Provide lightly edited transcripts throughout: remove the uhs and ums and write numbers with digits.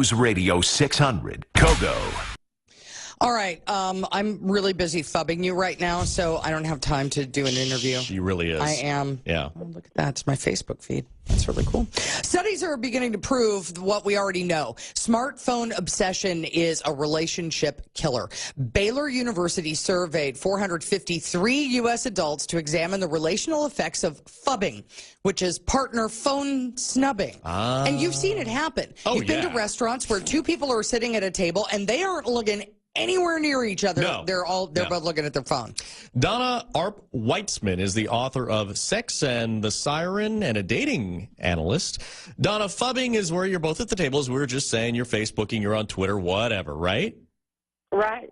News Radio 600, Kogo. All right, I'm really busy phubbing you right now, so I don't have time to do an interview. She really is. I am. Yeah. Oh, look at that. It's my Facebook feed. That's really cool. Studies are beginning to prove what we already know. Smartphone obsession is a relationship killer. Baylor University surveyed 453 U.S. adults to examine the relational effects of phubbing, which is partner phone snubbing. And you've seen it happen. Oh, You've been to yeah. restaurants where two people are sitting at a table and they aren't looking anywhere near each other. No. They're both looking at their phone. Donna Arp Weitzman is the author of Sex and the Siren and a dating analyst. Donna, phubbing is where you're both at the table, as we were just saying. You're Facebooking, you're on Twitter, whatever, right? Right.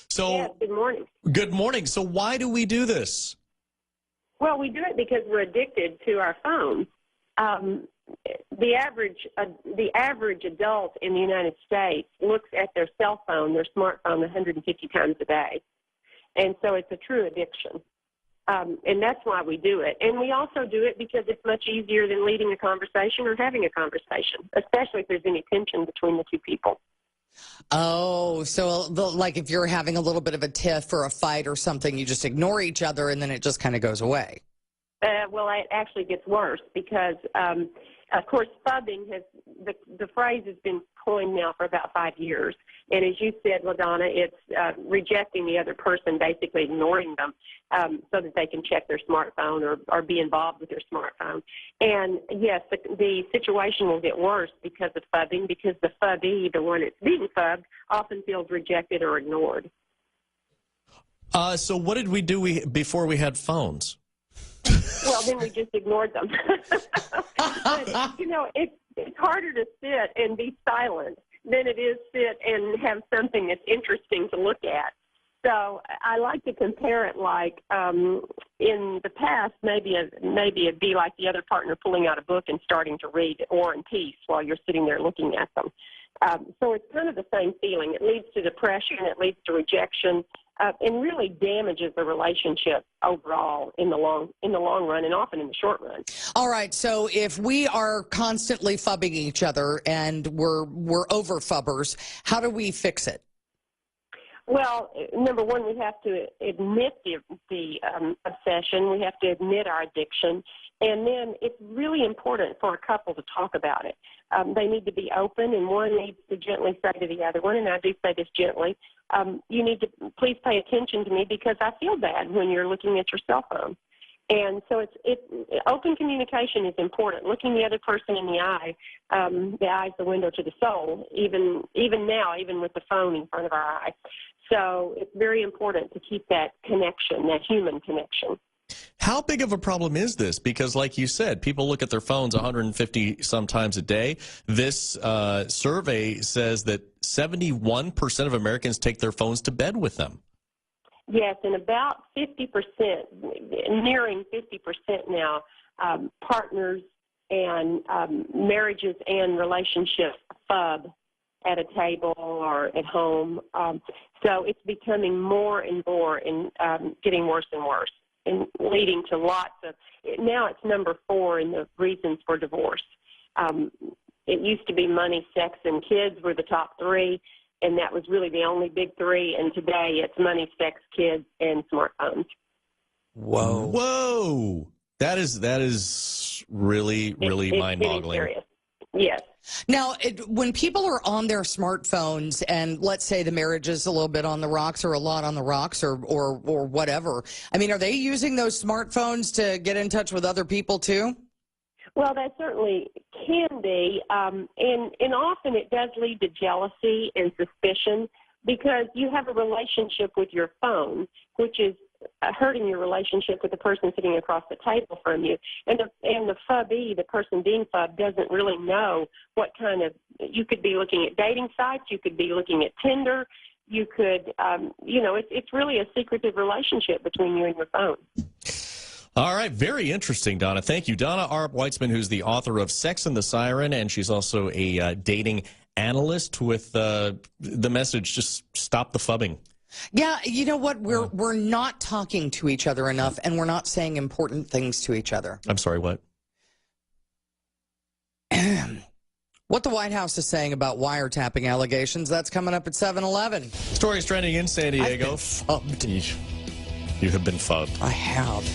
So, Yeah, good morning. Good morning. So why do we do this? Well, we do it because we're addicted to our phones. The average adult in the United States looks at their cell phone, their smartphone, 150 times a day. And so it's a true addiction. And that's why we do it. And we also do it because it's much easier than leading a conversation or having a conversation, especially if there's any tension between the two people. Oh, so like if you're having a little bit of a tiff or a fight or something, you just ignore each other and then it just kind of goes away. Well, it actually gets worse because, of course, phubbing the phrase has been coined now for about 5 years. And as you said, LaDonna, it's rejecting the other person, basically ignoring them so that they can check their smartphone or be involved with their smartphone. And, yes, the situation will get worse because of phubbing, because the phubbee, the one that's being phubbed, often feels rejected or ignored. So what did we do before we had phones? Well, then we just ignored them. But, you know, it's harder to sit and be silent than it is sit and have something that's interesting to look at. So I like to compare it like in the past, maybe it'd be like the other partner pulling out a book and starting to read War and Peace while you're sitting there looking at them. So it's kind of the same feeling. It leads to depression. It leads to rejection. And really damages the relationship overall in the long run and often in the short run. All right, so if we are constantly phubbing each other and we're over phubbers, how do we fix it? Well, number one, we have to admit the obsession. We have to admit our addiction. And then it's really important for a couple to talk about it. They need to be open, and one needs to gently say to the other one, and I do say this gently, you need to please pay attention to me because I feel bad when you're looking at your cell phone. And so open communication is important. Looking the other person in the eye is the window to the soul, even now, even with the phone in front of our eye. So it's very important to keep that connection, that human connection. How big of a problem is this? Because like you said, people look at their phones 150 sometimes a day. This survey says that 71% of Americans take their phones to bed with them. Yes, and about 50%, nearing 50% now, partners and marriages and relationships phub at a table or at home. So it's becoming more and more and getting worse and worse, and leading to lots of, now it's number 4 in the reasons for divorce. It used to be money, sex, and kids were the top 3, and that was really the only big 3, and today it's money, sex, kids, and smartphones. Whoa. Whoa. That is really, really mind-boggling. Serious. Yes. Now, when people are on their smartphones and let's say the marriage is a little bit on the rocks or a lot on the rocks or whatever, I mean, are they using those smartphones to get in touch with other people too? Well, that certainly can be, and often it does lead to jealousy and suspicion because you have a relationship with your phone, which is hurting your relationship with the person sitting across the table from you. And the phubbee, the person being phubbed, doesn't really know what kind of, you could be looking at dating sites, you could be looking at Tinder, you could, it's really a secretive relationship between you and your phone. All right, very interesting, Donna. Thank you. Donna Arp Weitzman, who's the author of Sex and the Siren, and she's also a dating analyst with the message, just stop the phubbing. Yeah, you know what? We're not talking to each other enough, and we're not saying important things to each other. I'm sorry, what? What the White House is saying about wiretapping allegations, that's coming up at 7-Eleven. Stories trending in San Diego. I've been phubbed. You have been phubbed. I have.